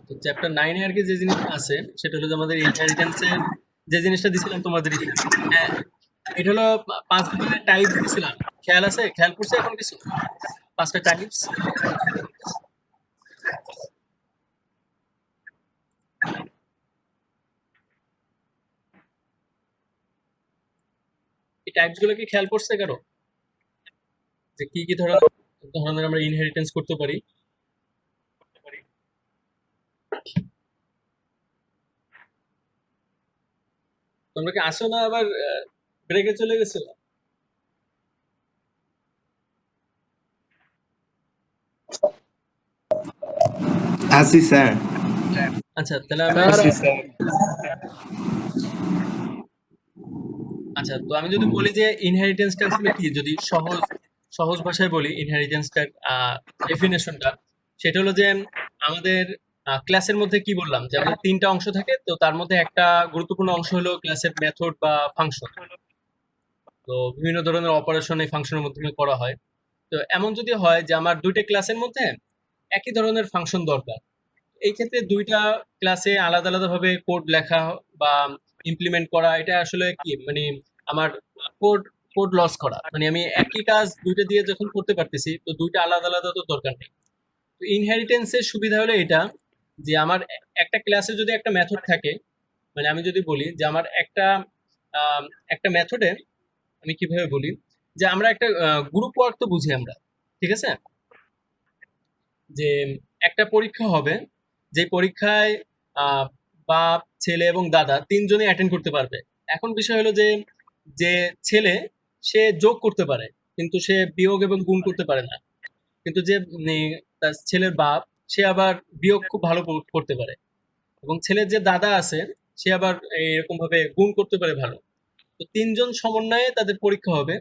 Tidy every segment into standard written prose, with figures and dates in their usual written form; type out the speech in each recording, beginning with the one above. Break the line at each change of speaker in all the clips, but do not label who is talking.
তো চ্যাপ্টার 9 এ আর কি যে জিনিসটা আছে সেটা হলো যে আমাদের ইনহেরিটেন্সের যে জিনিসটা দিছিলাম তোমাদের হ্যাঁ, এটা হলো 5 ধরনের টাইপস দিছিলাম। খেয়াল আছে? খেয়াল করছে এখন কিছু? 5টা টাইপস। এই টাইপস গুলো কি খেয়াল করছে কারো? যে কি কি ধরনের আমরা ইনহেরিটেন্স করতে পারি? তোমরা কি আসো না আবার ব্রেকে চলে গেছো?
আছি স্যার।
আচ্ছা তাহলে আমি আচ্ছা তো আমি যদি বলি যে ইনহেরিটেন্সটা আসলে কি, যদি সহজ সহজ ভাষায় বলি ইনহেরিটেন্সটার ডেফিনেশনটা, সেটা হলো যে আমাদের ক্লাসের মধ্যে কি বললাম যে আমাদের 3টা অংশ থাকে, তো তার মধ্যে একটা গুরুত্বপূর্ণ অংশ হলো ক্লাসের মেথড বা ফাংশন। তো বিভিন্ন ধরনের অপারেশন এই ফাংশনের মাধ্যমে করা হয়। তো এমন যদি হয় যে আমার 2টা ক্লাসের মধ্যে একই ধরনের ফাংশন দরকার, এই ক্ষেত্রে 2টা ক্লাসে আলাদা আলাদা ভাবে কোড লেখা বা ইমপ্লিমেন্ট করা, এটা আসলে কি মানে আমার কোড কোড লস করা, মানে আমি একই কাজ 2টা দিয়ে যখন করতে পারতেছি তো 2টা আলাদা আলাদা তো দরকার নেই। তো ইনহেরিটেন্সের সুবিধা হলো এটা যে আমার একটা ক্লাসে যদি একটা মেথড থাকে, মানে আমি যদি বলি যে আমার আম, একটা মেথডে আমি কিভাবে বলি যে আমরা একটা গ্রুপ ওয়ার্ক তো বুঝি আমরা, ঠিক আছে? যে একটা পরীক্ষা হবে, যে পরীক্ষায় আহ, বাপ ছেলে এবং দাদা 3জনই অ্যাটেন্ড করতে পারবে। এখন বিষয় হলো যে যে ছেলে সে যোগ করতে পারে কিন্তু সে বিয়োগ এবং গুণ করতে পারে না, কিন্তু যে তার ছেলের বাপ সে আবার বিয়োগ খুব ভালো করতে পারে, এবং ছেলের যে দাদা আছে সে আবার এরকম ভাবে গুণ করতে পারে ভালো। তো 3জন সমন্বয়ে তাদের পরীক্ষা হবে।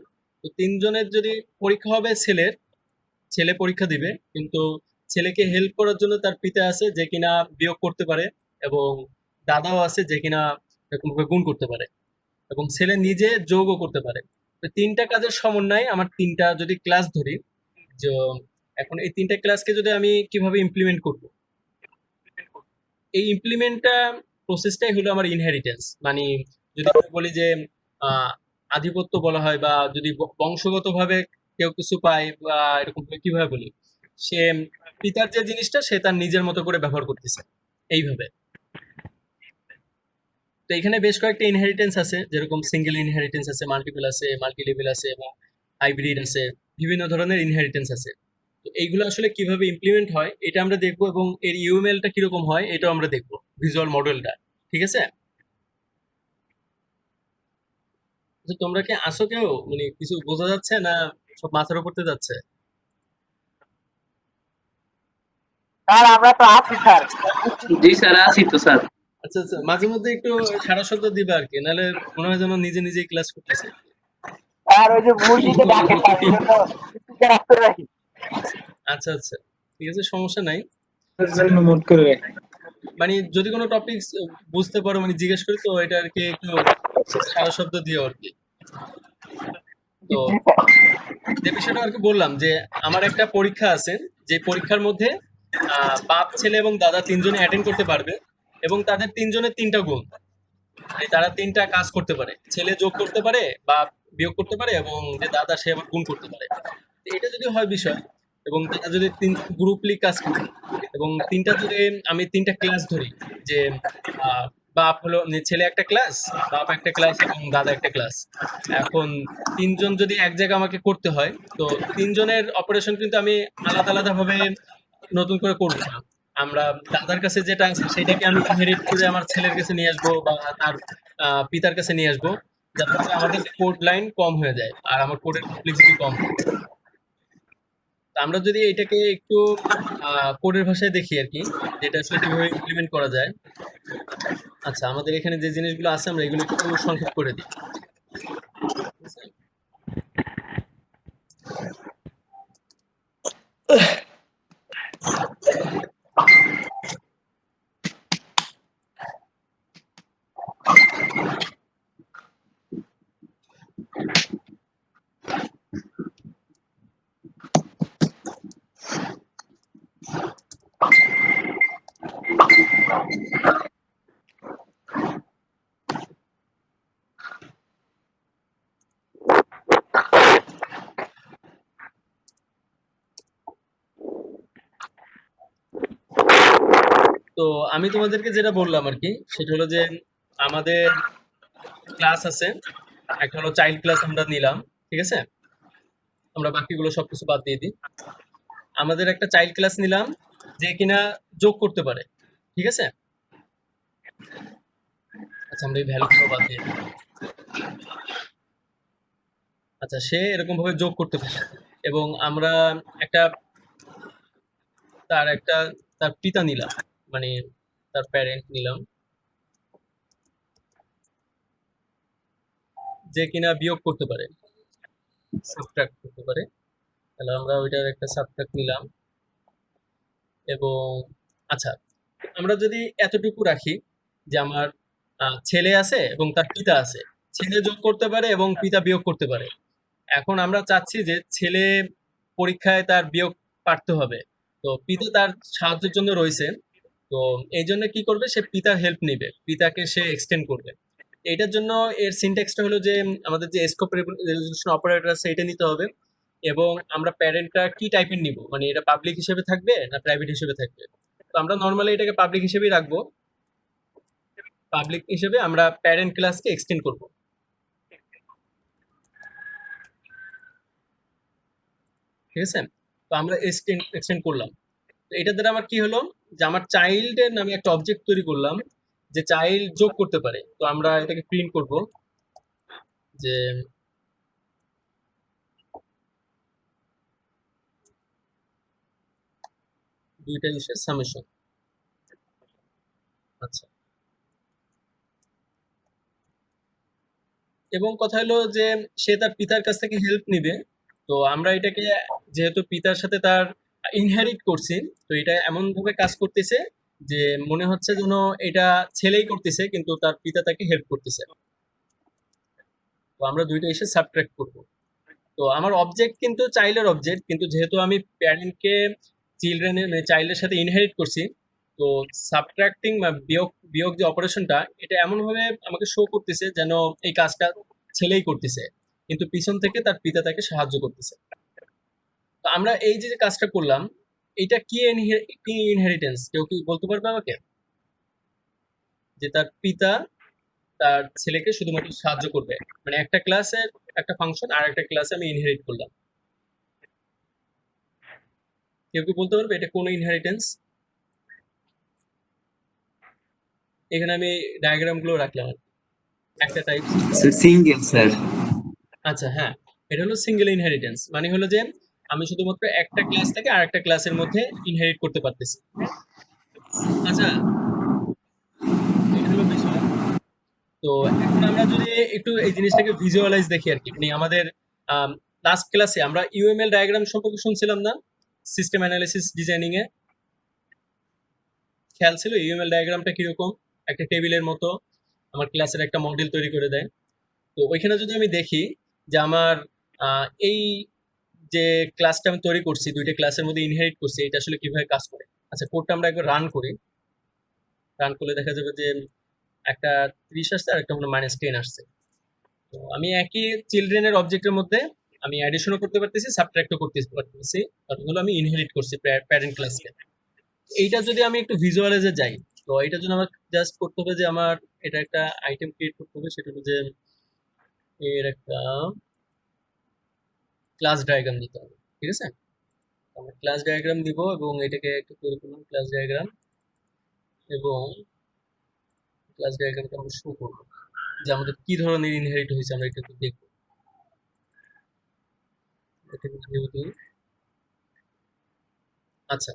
তো 3জনের যদি পরীক্ষা হবে, ছেলে পরীক্ষা দিবে, কিন্তু ছেলেকে হেল্প করার জন্য তার পিতা আছে যে কিনা বিয়োগ করতে পারে, এবং দাদাও আছে যে কিনা এরকম ভাবে গুণ করতে পারে, এবং ছেলে নিজে যোগও করতে পারে। তো 3টা কাজের সমন্বয়ে আমার 3টা যদি ক্লাস ধরি, যে এখন এই 3টা ক্লাসকে যদি আমি কিভাবে ইমপ্লিমেন্ট করব, এই ইমপ্লিমেন্টটা প্রসেসটাই হলো আমার ইনহেরিটেন্স। মানে যদি আমি বলি যে আহ, আধিপত্য বলা হয়, বা যদি বংশগতভাবে কেউ কিছু পায় বা এরকম ভাবে কিভাবে বলি, সে পিতার যে জিনিসটা সে তার নিজের মতো করে ব্যবহার করতেছে এইভাবে। তো এখানে বেশ কয়েকটা ইনহেরিটেন্স আছে, যেরকম সিঙ্গেল ইনহেরিটেন্স আছে, মাল্টিপল আছে, মাল্টি লেভেল আছে, এবং হাইব্রিড আছে, বিভিন্ন ধরনের ইনহেরিটেন্স আছে। তো এইগুলো আসলে কিভাবে ইমপ্লিমেন্ট হয় এটা আমরা দেখবো, এবং এর ইউএমএলটা কিরকম হয় এটাও আমরা দেখবো, ভিজুয়াল মডেলটা। ঠিক আছে? তো তোমরা কি আসো কেউ, মানে কিছু বোঝা যাচ্ছে না সব মাথার উপর দিয়ে যাচ্ছে?
স্যার আমরা তো আছি স্যার।
জি স্যার, আছি তো স্যার।
আচ্ছা আচ্ছা, মাঝে মধ্যে একটু সারা শব্দ দিবে আর কি, নাহলে মনে হয় যেন নিজে নিজেই ক্লাস করতেছে।
স্যার ওই যে মুরগিকে ডাকে স্যার, এই জন্য কিছু রাখতে রাখি।
আচ্ছা আচ্ছা, ঠিক আছে, সমস্যা নাই।
জন্য মোট করে
মানে যদি কোনো টপিক বুঝতে পারো, মানে জিজ্ঞেস করি, তো এটা আর কি একটু সারা শব্দ দিও আর কি। তো
জি স্যার।
যে বিষয়টা আর কি বললাম যে আমার একটা পরীক্ষা আছে, যে পরীক্ষার মধ্যে বাপ ছেলে এবং দাদা 3জনে অ্যাটেন্ড করতে পারবে, এবং তাদের 3জনের 3টা গুণ, মানে তারা 3টা কাজ করতে পারে, ছেলে যোগ করতে পারে, বাপ বিয়োগ করতে পারে, এবং যে দাদা সে আবার গুণ করতে পারে। তো এটা যদি হয় বিষয়, এবং তারা যদি 3জন গ্রুপলি কাজ করে, এবং 3টা যদি আমি 3টা ক্লাস ধরি, যে আহ, বাপ হলো মানে ছেলে একটা ক্লাস, বাপ একটা ক্লাস, এবং দাদা একটা ক্লাস। এখন 3জন যদি এক জায়গায় আমাকে করতে হয়, তো 3জনের অপারেশন কিন্তু আমি আলাদা আলাদা ভাবে নতুন করে করবো না। আমরা দাদার কাছে যেটা আছে সেটাকে আমি ইনহেরিট করে আমার ছেলের কাছে নিয়ে আসবো, বা তার পিতার কাছে নিয়ে আসবো, যাতে করে আমাদের কোড লাইন কম হয়ে যায় আর আমার কোডের কমপ্লেক্সিটি কম হয়। তো আমরা যদি এটাকে একটু কোডের ভাষায় দেখি আর কি, যেটা আসলে কিভাবে ইমপ্লিমেন্ট করা যায়। আচ্ছা, আমাদের এখানে যে জিনিসগুলো আছে আমরা এগুলো একটু সংক্ষেপ করে দিই। ঠিক আছে? তো আমি তোমাদেরকে যেটা বললাম আর কি, সেটা হলো যে আমাদের ক্লাস আছে, একটা হলো চাইল্ড ক্লাস আমরা নিলাম, ঠিক আছে? আমরা বাকিগুলো সবকিছু বাদ দিয়ে দিই। আমাদের একটা চাইল্ড ক্লাস নিলাম যে কিনা যোগ করতে পারে, ঠিক আছে? আচ্ছা, আমরা এই ভ্যালুগুলো বাদ দিয়ে দিই। আচ্ছা, সে এরকম ভাবে যোগ করতে পারে এবং আমরা একটা একটা তার পিতা নিলাম, মানে তার প্যারেন্ট নিলাম যে কিনা বিয়োগ করতে পারে, সাবট্রাক্ট করতে পারে। তাহলে আমরা ওইটার একটা সাবট্রাক্ট নিলাম এবং আচ্ছা, আমরা যদি এতটুকু রাখি যে আমার ছেলে আছে এবং তার পিতা আছে, ছেলে যোগ করতে পারে এবং পিতা বিয়োগ করতে পারে। এখন আমরা চাচ্ছি যে ছেলে পরীক্ষায় তার বিয়োগ পারতে হবে, তো পিতা তার সাহায্যের জন্য রয়েছে। তো এই জন্য কি করবে, সে পিতার হেল্প নেবে, পিতাকে সে এক্সটেন্ড করবে। এটার জন্য এর সিনট্যাক্সটা হলো যে আমাদের যে স্কোপ রেজলিউশন অপারেটর আছে এটা নিতে হবে এবং আমরা প্যারেন্টটা কি টাইপের নিব, মানে এটা পাবলিক হিসেবে থাকবে না প্রাইভেট হিসেবে থাকবে। তো আমরা নর্মালি এটাকে পাবলিক হিসেবেই রাখবো। পাবলিক হিসেবে আমরা প্যারেন্ট ক্লাসকে এক্সটেন্ড করব, ঠিক আছে? তো আমরা এক্সটেন্ড করলাম। তো এটা দ্বারা আমার কি হলো, যে আমার চাইল্ডের নামে একটা অবজেক্ট তৈরি করলাম যে চাইল্ড যোগ করতে পারে। তো আমরা এটাকে প্রিন্ট করব যে দুইটা জিনিসের সামেশন। আচ্ছা, এবং কথা হলো যে সে তার পিতার কাছ থেকে হেল্প নিবে। তো আমরা এটাকে যেহেতু পিতার সাথে তার ইনহেরিট করছি, তো এটা এমন ভাবে কাজ করতেছে যে মনে হচ্ছে যেন এটা ছেলেই করতেছে কিন্তু তার পিতা তাকে হেল্প করতেছে। তো আমরা দুইটা এসে সাবট্রাক্ট করব। তো আমার অবজেক্ট কিন্তু চাইল্ডের অবজেক্ট, কিন্তু যেহেতু আমি প্যারেন্টকে চিলড্রেনের মানে চাইল্ডের সাথে ইনহেরিট করছি, তো সাবট্রাক্টিং বা বিয়োগ বিয়োগ যে অপারেশনটা, এটা এমনভাবে আমাকে শো করতেছে যেন এই কাজটা ছেলেই করতেছে কিন্তু পিছন থেকে তার পিতা তাকে সাহায্য করতেছে। তো আমরা এই যে কাজটা করলাম, এটা কি ইনহেরিটেন্স কেউ কি বলতে পারবে আমাকে? যে তার পিতা তার ছেলেকে শুধুমাত্র সাহায্য করবে, মানে একটা ক্লাসের একটা ফাংশন আর একটা ক্লাসে আমি ইনহেরিট করলাম। কেউ কি বলতে পারবে এটা কোন ইনহেরিটেন্স? এখানে আমি ডায়াগ্রাম গুলো রাখলাম আর কি, একটা টাইপ।
Single sir.
আচ্ছা, হ্যাঁ, এটা হলো সিঙ্গেল ইনহেরিটেন্স, মানে হলো যে আমি শুধুমাত্র একটা ক্লাস থেকে আর একটা ক্লাসের মধ্যে ইনহেরিট করতে পারতেছি। আচ্ছা, এটা হলো বিষয়। তো এখন আমরা যদি একটু এই জিনিসটাকে ভিজুয়ালাইজ দেখি আর কি, মানে আমাদের লাস্ট ক্লাসে আমরা ইউএমএল ডায়াগ্রাম সম্পর্কে শুনছিলাম না, সিস্টেম অ্যানালিসিস ডিজাইনিং এ? খেয়াল ছিল ইউএমএল ডায়াগ্রামটা কিরকম? একটা টেবিলের মতো আমার ক্লাসের একটা মডেল তৈরি করে দেয়। তো ওইখানে যদি আমি দেখি যে আমার এই যে ক্লাসটা আমি তৈরি করছি, দুইটা ক্লাসের মধ্যে ইনহেরিট করছি, এটা আসলে কিভাবে কাজ করে। আচ্ছা, কোডটা আমরা একবার রান করি। রান করলে দেখা যাবে যে একটা 30 আসছে আর একটা হলো -10 আসছে। তো আমি একই চিলড্রেনের অবজেক্টের মধ্যে আমি অ্যাডিশনও করতে পারতেছি, সাবট্রাক্টও করতে পারতেছি, কারণ হলো আমি ইনহেরিট করছি প্যারেন্ট ক্লাসকে। এইটা যদি আমি একটু ভিজুয়ালাইজে যাই, তো এটার জন্য আমার জাস্ট করতে হবে যে আমার এটা একটা আইটেম ক্রিয়েট করতে হবে, সেটা হলো যে এর একটা ক্লাস ডায়াগ্রাম দিতে হবে, ঠিক আছে? আমরা ক্লাস ডায়াগ্রাম দিব এবং এটাকে একটু তৈরি করলাম ক্লাস ডায়াগ্রাম, এবং ক্লাস ডায়াগ্রামটা আমরা শো করবো যে আমাদের কি ধরনের ইনহেরিট হয়েছে, আমরা এটা একটু দেখবো। এটাকে নিউ দিই। আচ্ছা,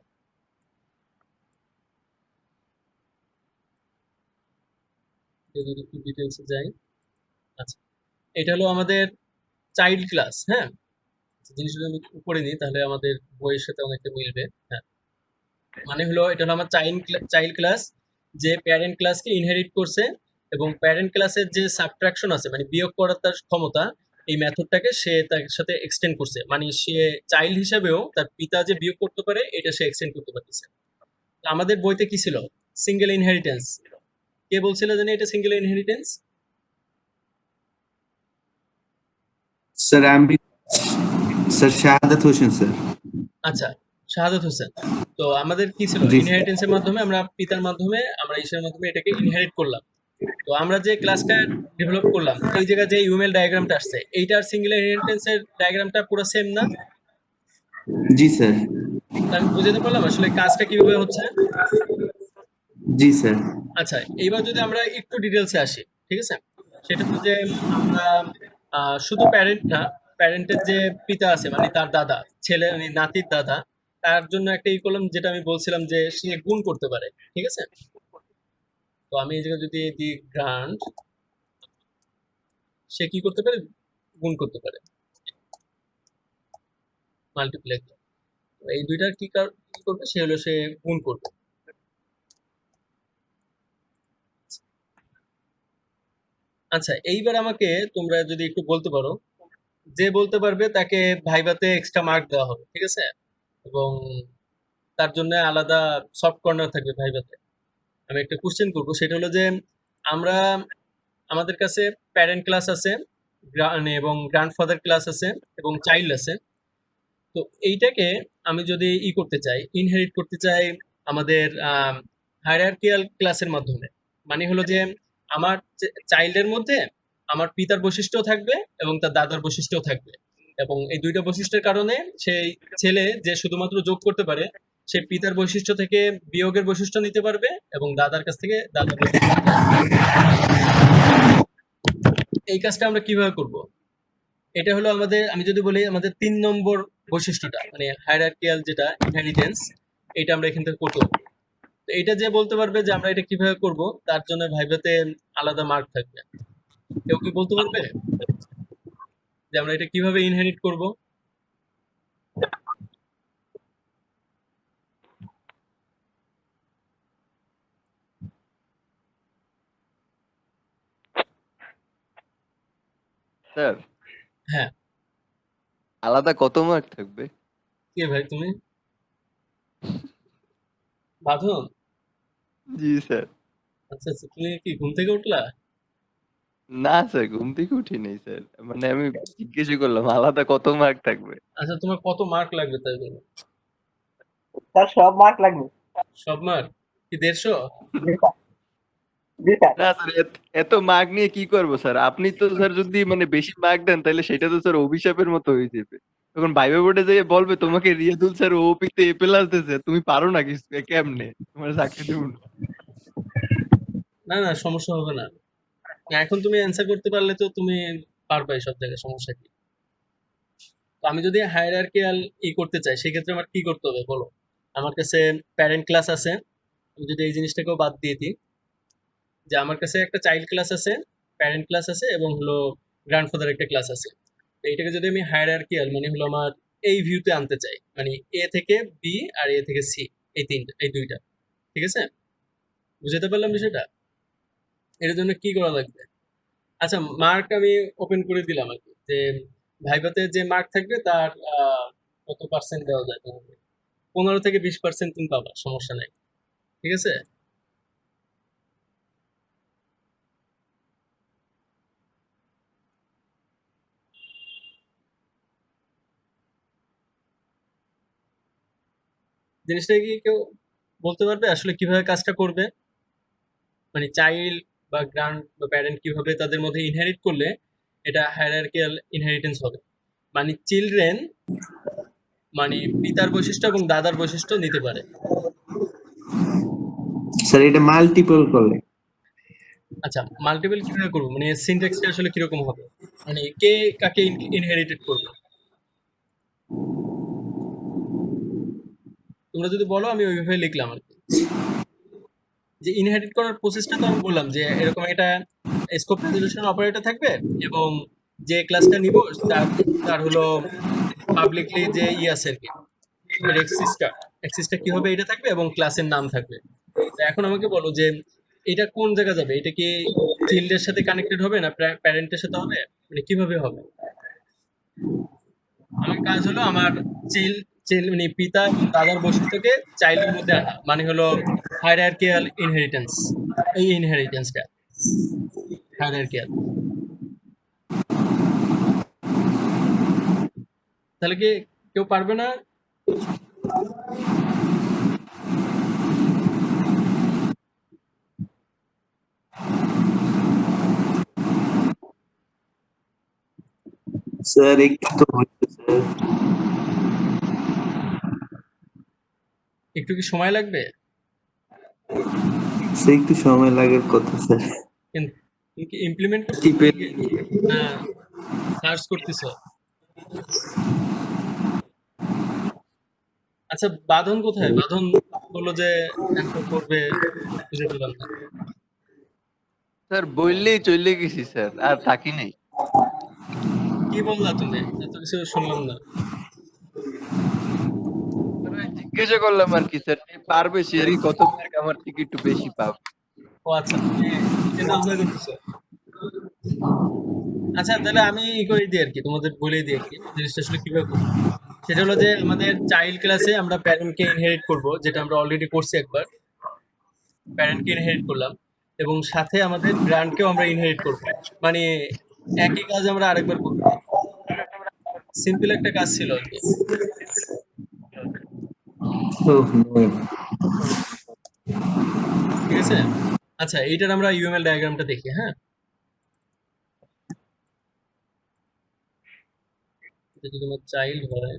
যদি একটু ডিটেলসে যাই। আচ্ছা, এটা হলো আমাদের চাইল্ড ক্লাস, হ্যাঁ? জিনিসটা আমি উপরে নিই তাহলে আমাদের বইয়ের সাথে অনেকটা মিলবে। হ্যাঁ, মানে হলো এটা হলো আমার চাইল্ড ক্লাস যে প্যারেন্ট ক্লাসকে ইনহেরিট করছে এবং প্যারেন্ট ক্লাসের যে সাবট্রাকশন আছে মানে বিয়োগ করার তার ক্ষমতা, এই মেথডটাকে সে তার সাথে এক্সটেন্ড করছে, মানে সে চাইল্ড হিসেবেও তার পিতা যে বিয়োগ করতে পারে এটা সে এক্সটেন্ড করতে পারতেছে। তো আমাদের বইতে কি ছিল সিঙ্গেল ইনহেরিটেন্স। কে বলছিল জানি এটা সিঙ্গেল ইনহেরিটেন্স?
স্যার আমি স্যার শাহাদাত হোসেন স্যার।
আচ্ছা, শাহাদাত হোসেন। তো আমাদের কি ছিল,
জি স্যার।
ইনহেরিটেন্সের মাধ্যমে আমরা পিতার মাধ্যমে আমরা ঈশ্বরের মাধ্যমে এটাকে ইনহেরিট করলাম। তো আমরা যে ক্লাসটা ডেভেলপ করলাম, এই জায়গায় যে ইউএমএল ডায়াগ্রামটা আসছে, এইটার সিঙ্গেল ইনহেরিটেন্সের ডায়াগ্রামটা পুরো সেম না?
জি স্যার।
তো আমি বুঝাতে পারলাম আসলে কাজটা কিভাবে হচ্ছে?
জি স্যার।
আচ্ছা, এইবার যদি আমরা একটু ডিটেলসে আসি, ঠিক আছে? সেটা হচ্ছে যে আমরা শুধু প্যারেন্ট না, প্যারেন্টের যে পিতা আছে মানে তার দাদা, ছেলে মানে নাতির দাদা, তার জন্য একটা করলাম যেটা আমি বলছিলাম যে সে গুণ করতে পারে, ঠিক আছে? তো আমি এই জায়গায় যদি দিই গ্রান্ট, সে কি করতে পারে? গুণ করতে পারে, মাল্টিপ্লাই। এই দুইটার কি করবে? সে হলো সে গুণ করবে। আচ্ছা, এইবার আমাকে তোমরা যদি একটু বলতে পারো, যে বলতে পারবে তাকে ভাইভাতে এক্সট্রা মার্ক দেওয়া হবে, ঠিক আছে? এবং তার জন্য আলাদা সফট কর্নার থাকবে ভাইভাতে। আমি একটা কোশ্চেন করবো, সেটা হলো যে আমরা আমাদের কাছে প্যারেন্ট ক্লাস আছে এবং গ্র্যান্ডফাদার ক্লাস আছে এবং চাইল্ড আছে। তো এইটাকে আমি যদি করতে চাই, ইনহেরিট করতে চাই আমাদের হায়ারার্কিয়াল ক্লাসের মাধ্যমে, মানে হলো যে আমার চাইল্ডের মধ্যে আমার পিতার বৈশিষ্ট্য থাকবে এবং তার দাদার বৈশিষ্ট্য থাকবে, এবং এই দুইটা বৈশিষ্ট্যের কারণে সেই ছেলে যে শুধুমাত্র যোগ করতে পারে, সে পিতার বৈশিষ্ট্য থেকে বিয়োগের বৈশিষ্ট্য নিতে পারবে এবং দাদার কাছ থেকে দাদার বৈশিষ্ট্য নিতে পারবে। এই কাজটা আমরা কিভাবে করব? এটা হলো আমাদের, আমি যদি বলি আমাদের 3 নম্বর বৈশিষ্ট্যটা, মানে হায়ারার্কিয়াল যেটা ইনহেরিটেন্স, এটা আমরা এখান থেকে করতে পারবো। তো এটা যে বলতে পারবে যে আমরা এটা কিভাবে করব, তার জন্য ভাইভাতে আলাদা মার্ক থাকবে। কেউ কি বলতে পারবে যে আমরা এটা কিভাবে ইনহেরিট করব?
স্যার
হ্যাঁ,
আলাদা কত মার্ক থাকবে?
কে ভাই তুমি? বাঁধন?
জি স্যার।
আচ্ছা আচ্ছা, তুমি কি ঘুম থেকে উঠলা?
না স্যার, ঘুম থেকে উঠি নাই স্যার, মানে আমি জিজ্ঞেস করলাম আলাদা কত মার্ক থাকবে।
আচ্ছা, তোমার কত মার্ক লাগবে তাই বলো?
তার সব মার্ক লাগবে।
সব মার্ক কি 150?
জি স্যার। জি স্যার।
না স্যার, এত মার্ক নিয়ে কি করবো স্যার? আপনি তো স্যার যদি মানে বেশি মার্ক দেন তাহলে সেটা তো স্যার অভিশাপের মতো হয়ে যাবে। তখন ভাইবা বোর্ডে যেয়ে বলবে তোমাকে রিয়াদুল স্যার ওপি তে এ প্লাস দিয়েছে, তুমি পারো না কিছু, কেমনে তোমার চাকরি দেব না।
না না, সমস্যা হবে না। এখন তুমি অ্যান্সার করতে পারলে তো তুমি পারবে সব জায়গায়, সমস্যা কি? তো আমি যদি হায়ারার্কিয়াল করতে চাই, সেক্ষেত্রে আমার কি করতে হবে বলো? আমার কাছে প্যারেন্ট ক্লাস আছে, আমি যদি এই জিনিসটাকেও বাদ দিয়ে দিই, যে আমার কাছে একটা চাইল্ড ক্লাস আছে, প্যারেন্ট ক্লাস আছে এবং হলো গ্র্যান্ডফাদার একটা ক্লাস আছে। তো এইটাকে যদি আমি হায়ারার্কিয়াল মানে হলো আমার এই ভিউতে আনতে চাই, মানে এ থেকে বি আর এ থেকে সি, এই দুইটা, ঠিক আছে? বুঝাতে পারলাম বিষয়টা? এর জন্য কি করা লাগবে? আচ্ছা, মার্ক আমি ওপেন করে দিলাম আর কি, যে ভাইভাতে যে মার্ক থাকবে তার কত পার্সেন্ট দেওয়া যায় তোমাকে? 15 থেকে 20% তুমি পাবা, সমস্যা নাই, ঠিক আছে? জিনিসটা কি কেউ বলতে পারবে আসলে কিভাবে কাজটা করবে? মানে চাইল্ড বা গ্র্যান্ড বা প্যারেন্ট কিভাবে তাদের মধ্যে ইনহেরিট করলে এটা হায়ারার্কিয়াল ইনহেরিটেন্স হবে, মানে চিলড্রেন মানে পিতার বৈশিষ্ট্য এবং দাদার বৈশিষ্ট্য নিতে পারে।
স্যার এটা মাল্টিপল করলে।
আচ্ছা, মাল্টিপল কিভাবে করবো? মানে সিনট্যাক্সটা আসলে কিরকম হবে? মানে কে কাকে ইনহেরিটেড করবে? তোমরা যদি বলো আমি ওইভাবে লিখলাম আর কি। যে ইনহেরিট করার প্রসেসটা তো আমি বললাম যে এরকম একটা স্কোপ রেজলিউশন অপারেটর থাকবে, এবং যে ক্লাসটা নিব তার তার হলো পাবলিকলি যে আছে আর কি, এক্সিসটা কি হবে এটা থাকবে এবং ক্লাসের নাম থাকবে। তো এখন আমাকে বলো যে এটা কোন জায়গা যাবে? এটা কি চিল্ডের সাথে কানেক্টেড হবে না প্যারেন্টের সাথে হবে? মানে কিভাবে হবে? আমার কাজ হলো আমার চিল চিল মানে পিতা এবং দাদার বৈশিষ্ট্যকে চাইল্ডের মধ্যে আনা, মানে হলো হায়ারার্কিয়াল ইনহেরিটেন্স, এই ইনহেরিটেন্সটা হায়ারার্কিয়াল। তাহলে কি কেউ পারবে না?
স্যার একটু তো হচ্ছে স্যার।
একটু কি সময় লাগবে?
স্যার একটু সময় লাগার কথা স্যার।
তুমি কি ইমপ্লিমেন্ট করতেছো
টিপে
নাকি না সার্চ করতেছো? আচ্ছা, বাঁধন কোথায়? বাঁধন বললো যে অ্যান্সার করবে, খুঁজে পেলাম না।
স্যার বললেই চলে গেছি স্যার, আর থাকি নাই।
কি বললা তুমি? এত কিছু শুনলাম না।
স্যার, আমি জিজ্ঞাসা করলাম আর কি স্যার, যে পারবে সে আর কি কত মার্ক আমার থেকে একটু বেশি পাবে।
ও আচ্ছা, তুমি চিন্তা ভাবনা করতেছো। আচ্ছা, তাহলে আমি করে দিই আর কি, তোমাদের বলে দিই আর কি জিনিসটা আসলে কিভাবে করবো। সেটা হলো যে আমাদের চাইল্ড ক্লাসে আমরা প্যারেন্টকে ইনহেরিট করব, যেটা আমরা অলরেডি করছি একবার। প্যারেন্টকে ইনহেরিট করলাম এবং সাথে আমাদের গ্র্যান্ডকেও আমরা ইনহেরিট করব। মানে একই কাজ আমরা আরেকবার করব। সিম্পল একটা কাজ ছিল আর কি।
Oh no.
ঠিক আছে? আচ্ছা, এইটার আমরা ইউএমএল ডায়াগ্রামটা দেখি, হ্যাঁ? এটা যদি তোমার চাইল্ড হয়,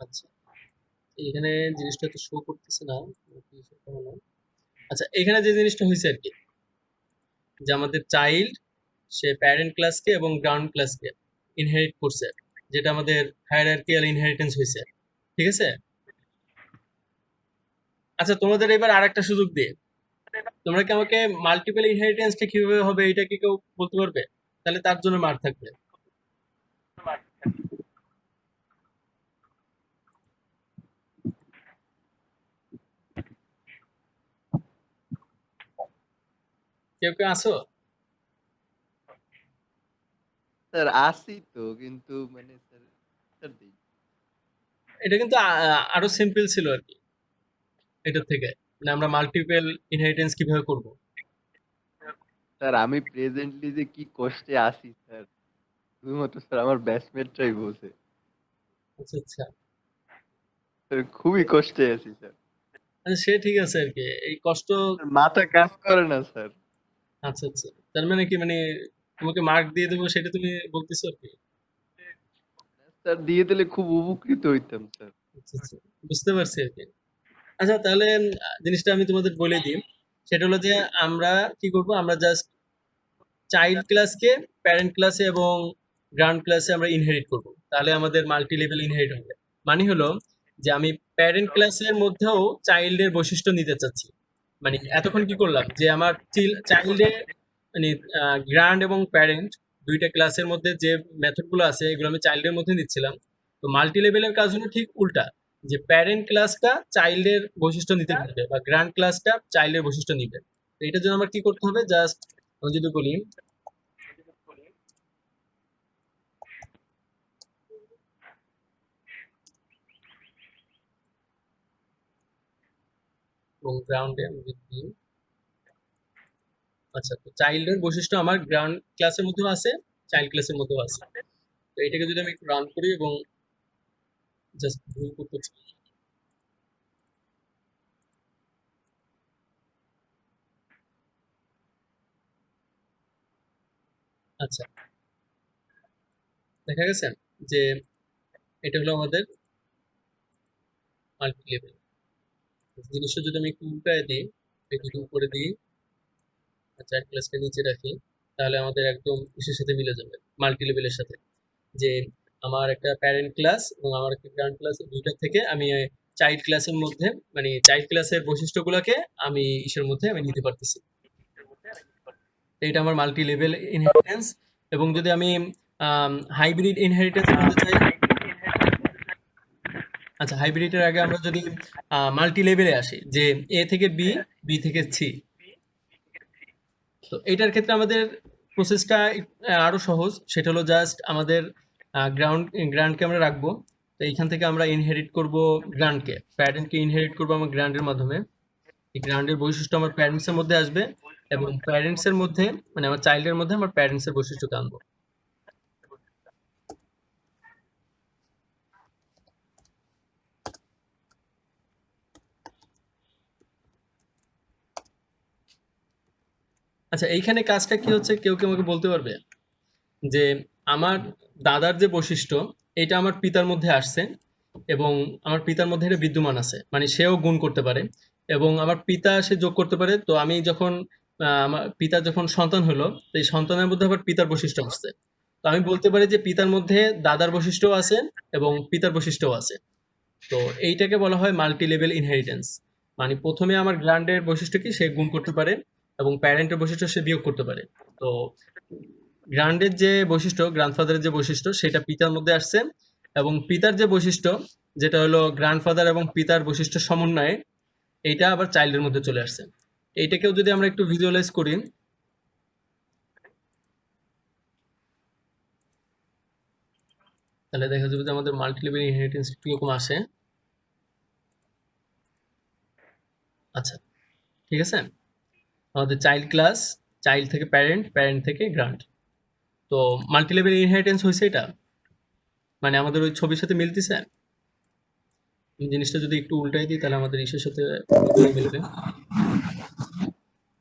আচ্ছা এখানে জিনিসটা তো শো করতেছে না। আচ্ছা, এখানে যে জিনিসটা হয়েছে আর কি, যে আমাদের চাইল্ড সে প্যারেন্ট ক্লাসকে এবং গ্রাউন্ড ক্লাসকে ইনহেরিট করছে, যেটা আমাদের হায়ারার্কিয়াল ইনহেরিটেন্স হয়েছে। ঠিক আছে? আচ্ছা, তোমাদের এবার আরেকটা সুযোগ দিয়ে, তোমরা কি আমাকে মাল্টিপল ইনহেরিটেন্সটা কিভাবে হবে এটা কি কেউ বলতে পারবে? তাহলে তার জন্য মার্ক থাকবে। কেউ কেউ আসো?
স্যার আসি তো, কিন্তু মানে স্যার, স্যার দিই।
এটা কিন্তু আরো সিম্পল ছিল আর কি এটার থেকে। মানে আমরা মাল্টিপল ইনহেরিটেন্স কিভাবে করব।
স্যার আমি প্রেজেন্টলি যে কি কষ্টে আছি স্যার, শুধুমাত্র স্যার আমার ব্যাচমেটরাই বোঝে।
আচ্ছা আচ্ছা।
স্যার খুবই কষ্টে আছি স্যার।
আচ্ছা, সে ঠিক আছে আর কি, এই কষ্ট।
স্যার, মাথা কাজ করে না স্যার।
আচ্ছা আচ্ছা, তার মানে কি, মানে তোমাকে মার্ক দিয়ে দেবো সেটা তুমি বলতেছো আর কি?
স্যার দিয়ে দিলে খুব উপকৃত হইতাম স্যার।
আচ্ছা আচ্ছা, বুঝতে পারছি আর কি। আচ্ছা, তাহলে জিনিসটা আমি তোমাদের বলে দিই। সেটা হলো যে আমরা কি করব, আমরা জাস্ট চাইল্ড ক্লাসকে প্যারেন্ট ক্লাসে এবং গ্রাউন্ড ক্লাসে আমরা ইনহেরিট করব, তাহলে আমাদের মাল্টি লেভেল ইনহেরিট হবে। মানে হলো যে আমি প্যারেন্ট ক্লাসের মধ্যেও চাইল্ডের বৈশিষ্ট্য নিতে চাচ্ছি। মানে এতক্ষণ কি করলাম, যে আমার চাইল্ডে মানে গ্র্যান্ড এবং প্যারেন্ট দুইটা ক্লাসের মধ্যে যে মেথডগুলো আছে এগুলো আমি চাইল্ডের মধ্যে নিচ্ছিলাম। তো মাল্টি লেভেলের কাজ হলো ঠিক উল্টা, যে প্যারেন্ট ক্লাসটা চাইল্ডের বৈশিষ্ট্য নিতে পারবে বা গ্র্যান্ড ক্লাসটা চাইল্ডের বৈশিষ্ট্য নিবে। তো এটার জন্য আমার কি করতে হবে, জাস্ট আমি যদি বলি এবং গ্রাউন্ডে আমি যদি দিই, আচ্ছা, তো চাইল্ডের বৈশিষ্ট্য আমার গ্রাউন্ড ক্লাসের মধ্যেও আছে, চাইল্ড ক্লাসের মধ্যেও আছে। তো এটাকে যদি আমি একটু রান করি এবং জাস্ট ভুল করতে চাই। আচ্ছা, দেখা গেছে যে এটা হলো আমাদের মাল্টি লেভেল। জিনিসটা যদি আমি একটু উল্টায় দিই, একটু উপরে দিই, চাইল্ড ক্লাসটা নিচে রাখি, তাহলে আমাদের একদম ইসের সাথে মিলে যাবে, মাল্টি লেভেলের সাথে। যে আমার একটা প্যারেন্ট ক্লাস এবং আমার একটা গ্রান্ড ক্লাস, দুইটার থেকে আমি চাইল্ড ক্লাসের মধ্যে, মানে চাইল্ড ক্লাসের বৈশিষ্ট্যগুলোকে আমি ইসের মধ্যে আমি নিতে পারতেছি। এটা আমার মাল্টি লেভেল ইনহেরিটেন্স। এবং যদি আমি হাইব্রিড ইনহেরিটেন্স করতে চাই, আচ্ছা হাইব্রিডের আগে আমরা যদি মাল্টি লেভেলে আসি, যে এ থেকে বি, বি থেকে সি, তো এটার ক্ষেত্রে আমাদের প্রসেসটা আরো সহজ। সেটা হলো জাস্ট আমাদের গ্রান্ডকে আমরা রাখবো। তো এইখান থেকে আমরা ইনহেরিট করব গ্রান্ডকে, প্যারেন্টকে ইনহেরিট করবো আমার গ্রান্ডের মাধ্যমে। এই গ্রান্ডের বৈশিষ্ট্য আমার প্যারেন্টসের মধ্যে আসবে এবং প্যারেন্টসের মধ্যে, মানে আমার চাইল্ডের মধ্যে আমার প্যারেন্টসের বৈশিষ্ট্যকে আনবো। আচ্ছা এইখানে কাজটা কি হচ্ছে, কেউ কেউ আমাকে বলতে পারবে যে আমার দাদার যে বৈশিষ্ট্য, এটা আমার পিতার মধ্যে আসছে এবং আমার পিতার মধ্যে এটা বিদ্যমান আছে, মানে সেও গুণ করতে পারে এবং আমার পিতা সে যোগ করতে পারে। তো আমি যখন আমার পিতা যখন সন্তান হলো, তো এই সন্তানের মধ্যে আবার পিতার বৈশিষ্ট্য আসছে। তো আমি বলতে পারি যে পিতার মধ্যে দাদার বৈশিষ্ট্যও আছে এবং পিতার বৈশিষ্ট্যও আছে। তো এইটাকে বলা হয় মাল্টি লেভেল ইনহেরিটেন্স। মানে প্রথমে আমার গ্রান্ডের বৈশিষ্ট্য কি, সে গুণ করতে পারে এবং প্যারেন্টের বৈশিষ্ট্য সে বিয়োগ করতে পারে। তো গ্রান্ডের যে বৈশিষ্ট্য, গ্র্যান্ডফাদারের যে বৈশিষ্ট্য, সেটা পিতার মধ্যে আসছে এবং পিতার যে বৈশিষ্ট্য, যেটা হলো গ্র্যান্ডফাদার এবং পিতার বৈশিষ্ট্য সমন্বয়ে, এইটা আবার চাইল্ডের মধ্যে চলে আসছে। এইটাকেও যদি আমরা একটু ভিজুয়ালাইজ করি, তাহলে দেখা যাবে যে আমাদের মাল্টি লেভেল ইনহেরিটেন্স কিরকম আসে। আচ্ছা ঠিক আছে, আমাদের চাইল্ড ক্লাস, চাইল্ড থেকে প্যারেন্ট, প্যারেন্ট থেকে গ্রান্ড। তো মাল্টি লেভেল ইনহেরিটেন্স হয়েছে এটা, মানে আমাদের ওই ছবির সাথে মিলতেছে। এই জিনিসটা যদি একটু উল্টাই দিই, তাহলে আমাদের ইসের সাথে মিলবে।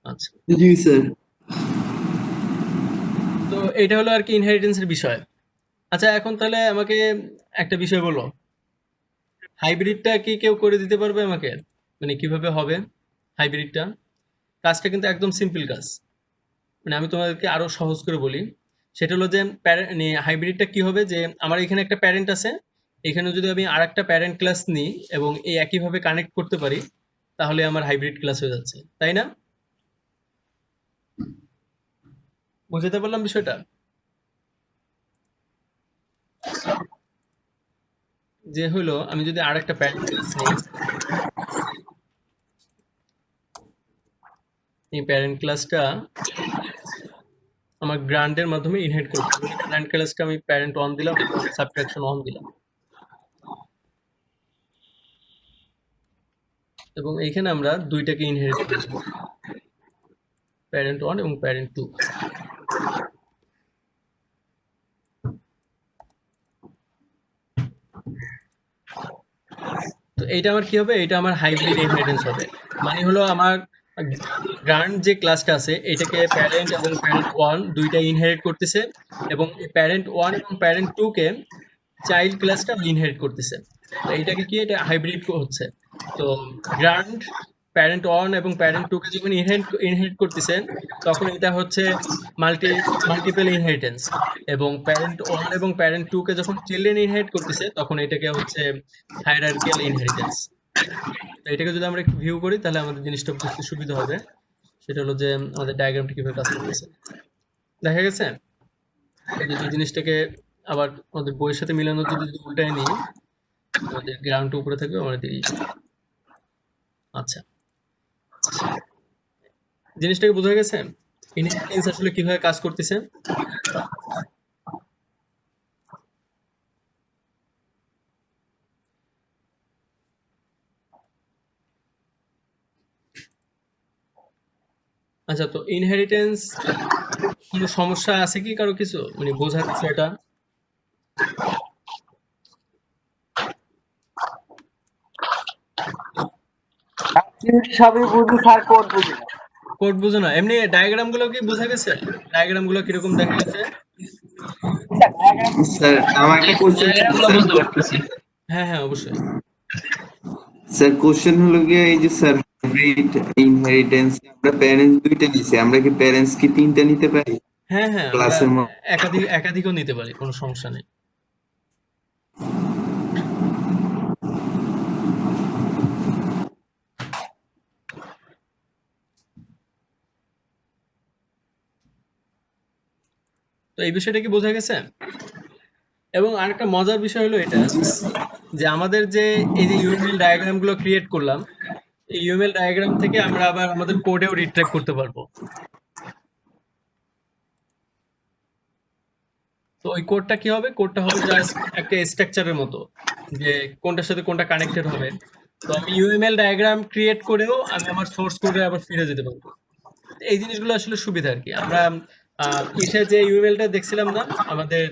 আচ্ছা,
জি স্যার।
তো এটা হলো আর কি ইনহেরিটেন্সের বিষয়। আচ্ছা এখন তাহলে আমাকে একটা বিষয় বলো, হাইব্রিডটা কি কেউ করে দিতে পারবে আমাকে? মানে কিভাবে হবে হাইব্রিডটা? কাজটা কিন্তু একদম সিম্পল কাজ। মানে আমি তোমাদেরকে আরো সহজ করে বলি। সেটা হলো যে হাইব্রিডটা কি হবে, যে আমার এখানে একটা প্যারেন্ট আছে, এখানে যদি আমি আর একটা প্যারেন্ট ক্লাস নিই এবং এই একইভাবে কানেক্ট করতে পারি, তাহলে আমার হাইব্রিড ক্লাস হয়ে যাচ্ছে, তাই না? বুঝতে পারলাম বিষয়টা? যে হলো আমি যদি আর একটা প্যারেন্ট ক্লাস নিই, এই প্যারেন্ট ক্লাসটা আমার গ্রান্ডের মাধ্যমে ইনহেরিট করতে হবে। গ্রান্ড ক্লাসকে আমি প্যারেন্ট 1 দিলাম, সাবট্রাকশন 1 দিলাম এবং এইখানে আমরা দুইটাকে ইনহেরিট করব, প্যারেন্ট 1 এবং প্যারেন্ট 2। তো এইটা আমার কি হবে, এটা আমার হাইব্রিড ইনহেরিটেন্স হবে। মানে হলো আমার গ্রান্ড যে ক্লাসটা আছে, এটাকে প্যারেন্ট এবং প্যারেন্ট 1 দুইটা ইনহেরিট করতেছে এবং এই প্যারেন্ট 1 এবং প্যারেন্ট 2 কে চাইল্ড ক্লাসটা ইনহেরিট করতেছে। তো এইটাকে কি, এটা হাইব্রিড হচ্ছে। তো গ্রান্ড প্যারেন্ট 1 এবং প্যারেন্ট 2 কে যখন ইনহেরিট করতেছে, তখন এটা হচ্ছে মাল্টিপল ইনহেরিটেন্স। এবং প্যারেন্ট 1 এবং প্যারেন্ট 2 কে যখন চিলড্রেন ইনহেরিট করতেছে, তখন এটাকে হচ্ছে হায়ারার্কিয়াল ইনহেরিটেন্স। তো এটাকে যদি আমরা একটু ভিউ করি, তাহলে আমাদের জিনিসটা বুঝতে সুবিধা হবে। সেটা হলো যে আমাদের ডায়াগ্রামটা কিভাবে কাজ করতেছে, দেখা গেছে? এই যে জিনিসটাকে আবার আমাদের বইয়ের সাথে মিলানোর যদি উল্টায় নিই, আমাদের গ্রাউন্ডটা উপরে থাকবে, আমাদের আচ্ছা জিনিসটাকে বোঝা গেছে ইনহেরিটেন্স আসলে কিভাবে কাজ করতেছে? আচ্ছা, তো ইনহেরিটেন্স কোনো সমস্যা আছে কি কারো কিছু, মানে বোঝার বিষয়টা?
সবই বুঝি স্যার, কোড বুঝি না।
কোড বুঝো না? এমনি ডায়াগ্রাম গুলো কি বোঝা গেছে? ডায়াগ্রাম গুলো কিরকম দেখা গেছে?
স্যার ডায়াগ্রাম
স্যার আমার একটা কোশ্চেন
এগুলো বুঝতে পারতেছি।
হ্যাঁ হ্যাঁ অবশ্যই।
স্যার কোশ্চেন হলো গিয়ে এই যে স্যার ইনহেরিটেন্স আমরা প্যারেন্টস দুইটা নিছি, আমরা কি প্যারেন্টস কি তিনটা নিতে পারি
হ্যাঁ হ্যাঁ আমরা
ক্লাসের মধ্যে?
একাধিকও নিতে পারি, কোনো সমস্যা নেই। তো এই বিষয়টা কি বোঝা গেছে? এবং আরেকটা মজার বিষয় হলো এটা যে আমাদের যে এই যে ইউএমএল ডায়াগ্রাম গুলো ক্রিয়েট করলাম, এই ইউএমএল ডায়াগ্রাম থেকে আমরা আবার আমাদের কোডেও রিট্র্যাক্ট করতে পারবো। তো ওই কোডটা কি হবে? কোডটা হবে জাস্ট একটা স্ট্রাকচারের মতো, যে কোনটার সাথে কোনটা কানেক্টেড হবে। তো আমি ইউএমএল ডায়াগ্রাম ক্রিয়েট করেও আমি আমার সোর্স কোডে আবার ফিরে যেতে পারবো। এই জিনিসগুলো আসলে সুবিধা আর কি। আমরা ইসে যে ইউএমএলটা দেখছিলাম না আমাদের